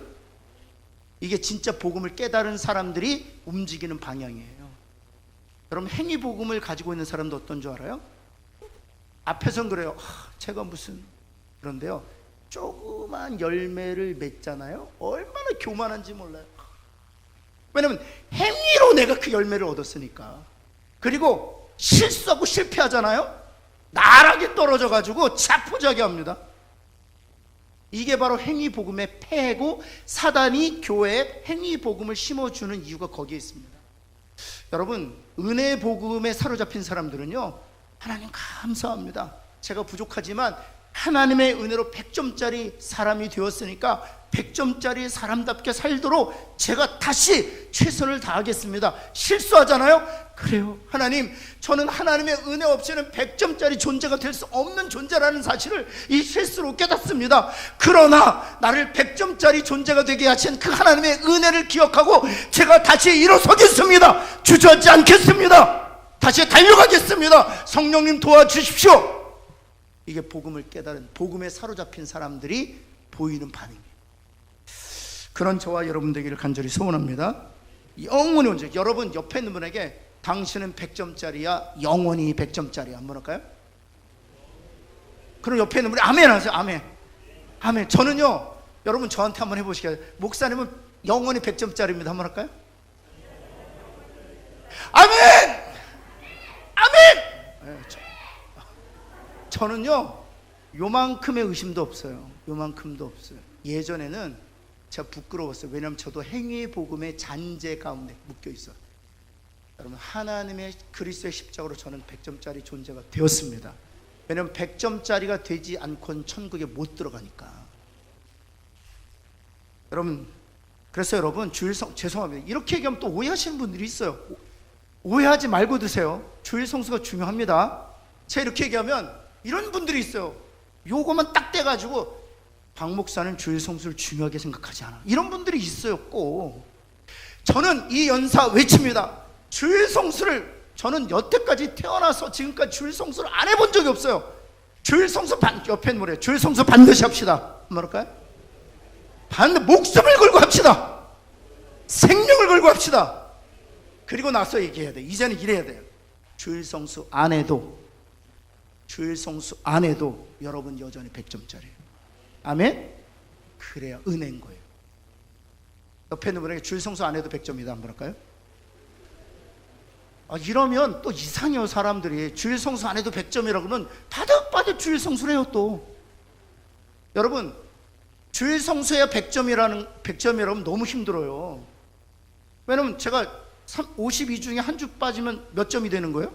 이게 진짜 복음을 깨달은 사람들이 움직이는 방향이에요. 여러분 행위 복음을 가지고 있는 사람도 어떤 줄 알아요? 앞에선 그래요. 제가 무슨, 그런데요 조그만 열매를 맺잖아요. 얼마나 교만한지 몰라요. 왜냐면 행위로 내가 그 열매를 얻었으니까. 그리고 실수하고 실패하잖아요. 나락에 떨어져 가지고 자포자기합니다. 이게 바로 행위복음의 폐해고, 사단이 교회에 행위복음을 심어주는 이유가 거기에 있습니다. 여러분 은혜의 복음에 사로잡힌 사람들은요, 하나님 감사합니다. 제가 부족하지만 하나님의 은혜로 100점짜리 사람이 되었으니까 100점짜리 사람답게 살도록 제가 다시 최선을 다하겠습니다. 실수하잖아요? 그래요. 하나님, 저는 하나님의 은혜 없이는 100점짜리 존재가 될 수 없는 존재라는 사실을 이 실수로 깨닫습니다. 그러나 나를 100점짜리 존재가 되게 하신 그 하나님의 은혜를 기억하고 제가 다시 일어서겠습니다. 주저하지 않겠습니다. 다시 달려가겠습니다. 성령님 도와주십시오. 이게 복음을 깨달은, 복음에 사로잡힌 사람들이 보이는 반응이에요. 그런 저와 여러분 되기를 간절히 소원합니다. 영원히 온전. 여러분 옆에 있는 분에게 당신은 100점짜리야, 영원히 100점짜리야 한번 할까요? 그럼 옆에 있는 분이 아멘 하세요. 아멘. 아멘. 저는요 여러분 저한테 한번 해보시게요. 목사님은 영원히 100점짜리입니다. 한번 할까요? 아멘! 아멘! 저는요 요만큼의 의심도 없어요. 요만큼도 없어요. 예전에는 제가 부끄러웠어요. 왜냐하면 저도 행위의 복음의 잔재 가운데 묶여 있어요. 여러분 하나님의 그리스도의 십자가로 저는 100점짜리 존재가 되었습니다. 왜냐하면 100점짜리가 되지 않고는 천국에 못 들어가니까. 여러분 그래서 여러분 주일성 죄송합니다. 이렇게 얘기하면 또 오해하시는 분들이 있어요. 오해하지 말고 드세요. 주일 성수가 중요합니다. 제가 이렇게 얘기하면 이런 분들이 있어요. 요거만 딱 떼가지고 박 목사는 주일 성수를 중요하게 생각하지 않아. 이런 분들이 있어요. 꼭. 저는 이 연사 외칩니다. 주일 성수를 저는 여태까지 태어나서 지금까지 주일 성수를 안 해본 적이 없어요. 주일 성수 옆에 뭐래요? 주일 성수 반드시 합시다. 뭐랄까요? 목숨을 걸고 합시다. 생명을 걸고 합시다. 그리고 나서 얘기해야 돼. 이제는 이래야 돼요. 주일 성수 안 해도 여러분 여전히 100점짜리예요. 아멘? 그래야 은혜인 거예요. 옆에 있는 분에게 주일 성수 안 해도 100점이다 한번 할까요? 이러면 또 이상해요. 사람들이 주일 성수 안 해도 100점이라고 그러면 바득바득 주일 성수를 해요. 또 여러분 주일 성수해야 100점이라면 너무 힘들어요. 왜냐면 제가 52 중에 한 주 빠지면 몇 점이 되는 거예요?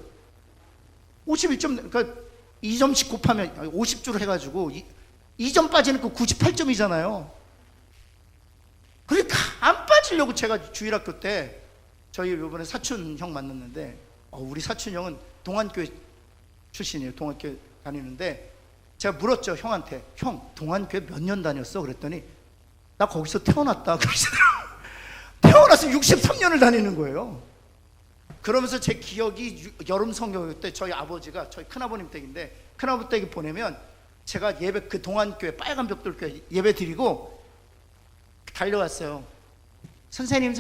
51점. 그러니까 2점씩 곱하면 50주를 해가지고 2점 빠지는 거 98점이잖아요. 그러니까 안 빠지려고 제가 주일학교 때 저희 이번에 사촌 형 만났는데 우리 사촌 형은 동안교회 출신이에요. 동안교회 다니는데 제가 물었죠. 형한테. 형 동안교회 몇 년 다녔어? 그랬더니 나 거기서 태어났다 그러시더라고요. 태어나서 63년을 다니는 거예요. 그러면서 제 기억이 여름 성경회 때 저희 아버지가 저희 큰아버님 댁인데 큰아버지 댁에 보내면 제가 예배 그 동안교회 빨간 벽돌교회 예배 드리고 달려왔어요. 선생님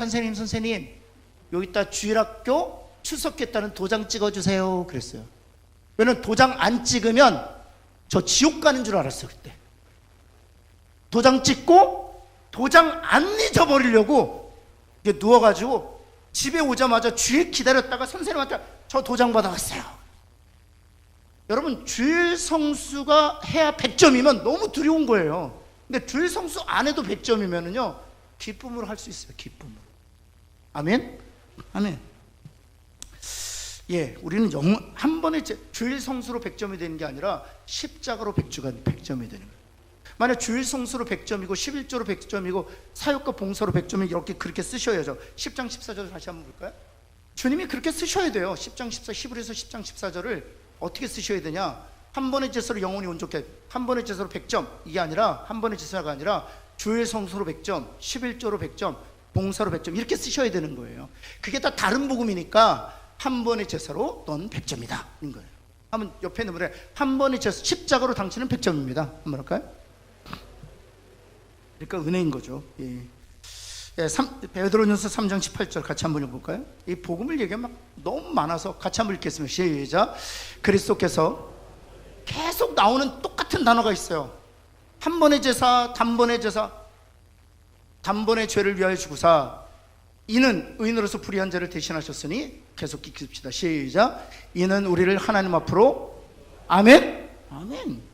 여기다 주일학교 출석했다는 도장 찍어주세요 그랬어요. 왜냐면 도장 안 찍으면 저 지옥 가는 줄 알았어요. 그때 도장 찍고 도장 안 잊어버리려고 이게 누워가지고 집에 오자마자 주일 기다렸다가 선생님한테 저 도장 받아왔어요. 여러분 주일 성수가 해야 100점이면 너무 두려운 거예요. 근데 주일 성수 안 해도 100점이면은요 기쁨으로 할 수 있어요. 기쁨으로. 아멘? 아멘. 예, 우리는 한 번에 주일 성수로 100점이 되는 게 아니라 십자가로 100점이 되는 거예요. 만약 주일 성수로 100점이고 11조로 100점이고 사역과 봉사로 100점이 이렇게 그렇게 쓰셔야죠. 10장 14절 다시 한번 볼까요? 주님이 그렇게 쓰셔야 돼요. 10장 14, 히브리서 10장 14절을 어떻게 쓰셔야 되냐? 한 번의 제사로 영혼이 온전케, 한 번의 제사로 100점, 이게 아니라 한 번의 제사가 아니라 주일 성수로 100점, 11조로 100점, 봉사로 100점 이렇게 쓰셔야 되는 거예요. 그게 다 다른 복음이니까 한 번의 제사로 넌 100점이다 인 거예요. 한번 옆에 있는 분에 한 번의 제사 십자가로 당신은 100점입니다. 한번 할까요? 그러니까 은혜인 거죠. 예. 베드로전서 3장 18절 같이 한번 읽어볼까요? 이 복음을 얘기하면 너무 많아서 같이 한번 읽겠습니다. 시작. 그리스도께서 계속 나오는 똑같은 단어가 있어요. 한 번의 제사, 단번의 제사, 단번의 죄를 위하여 죽으사 이는 의인으로서 불의한 자를 대신하셨으니 계속 읽읍시다. 시작. 이는 우리를 하나님 앞으로 아멘. 아멘.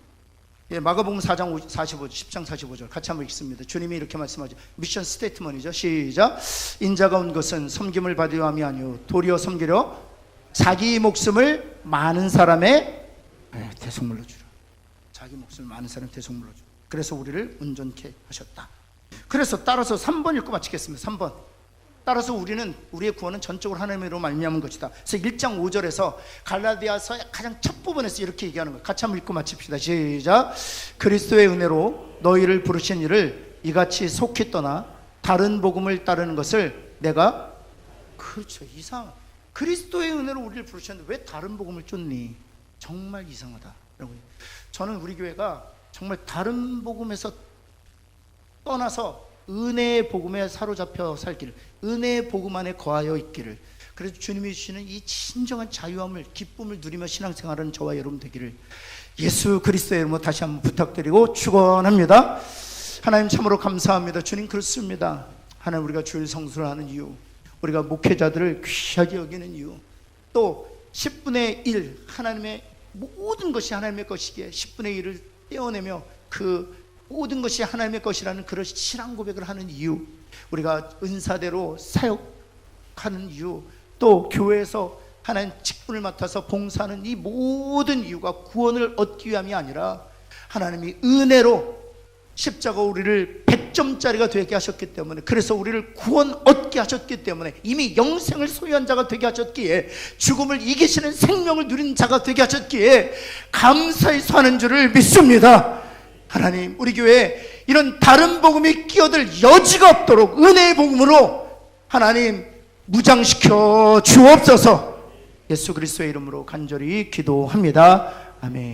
예, 마가복음 4장 45절, 10장 45절 같이 한번 읽습니다. 주님이 이렇게 말씀하죠. 미션 스테이트먼이죠. 시작. 인자가 온 것은 섬김을 받으려 함이 아니요 도리어 섬기려 자기 목숨을 많은 사람의 대속물로 주라. 자기 목숨을 많은 사람의 대속물로 주라. 그래서 우리를 온전케 하셨다. 그래서 따라서 3번 읽고 마치겠습니다. 3번. 따라서 우리의 구원은 전적으로 하나님으로 말미암은 것이다. 그래서 1장 5절에서 갈라디아서 가장 첫 부분에서 이렇게 얘기하는 거예요. 같이 한번 읽고 마칩시다. 시작. 그리스도의 은혜로 너희를 부르신 이를 이같이 속히 떠나 다른 복음을 따르는 것을 내가 그렇죠. 그리스도의 은혜로 우리를 부르셨는데 왜 다른 복음을 쫓니? 정말 이상하다. 저는 우리 교회가 정말 다른 복음에서 떠나서 은혜의 복음에 사로잡혀 살기를, 은혜의 복음 안에 거하여 있기를, 그래서 주님이 주시는 이 진정한 자유함을, 기쁨을 누리며 신앙생활하는 저와 여러분 되기를 예수 그리스도의 이름으로 다시 한번 부탁드리고 축원합니다. 하나님 참으로 감사합니다. 주님 그렇습니다. 하나님 우리가 주일 성수를 하는 이유, 우리가 목회자들을 귀하게 여기는 이유, 또 10분의 1 하나님의 모든 것이 하나님의 것이기에 10분의 1을 떼어내며 그 모든 것이 하나님의 것이라는 그런 신앙 고백을 하는 이유, 우리가 은사대로 사역하는 이유, 또 교회에서 하나님 직분을 맡아서 봉사하는 이 모든 이유가 구원을 얻기 위함이 아니라 하나님이 은혜로 십자가 우리를 100점짜리가 되게 하셨기 때문에, 그래서 우리를 구원 얻게 하셨기 때문에, 이미 영생을 소유한 자가 되게 하셨기에, 죽음을 이기시는 생명을 누린 자가 되게 하셨기에 감사히 사는 줄을 믿습니다. 하나님 우리 교회에 이런 다른 복음이 끼어들 여지가 없도록 은혜의 복음으로 하나님 무장시켜 주옵소서. 예수 그리스도의 이름으로 간절히 기도합니다. 아멘.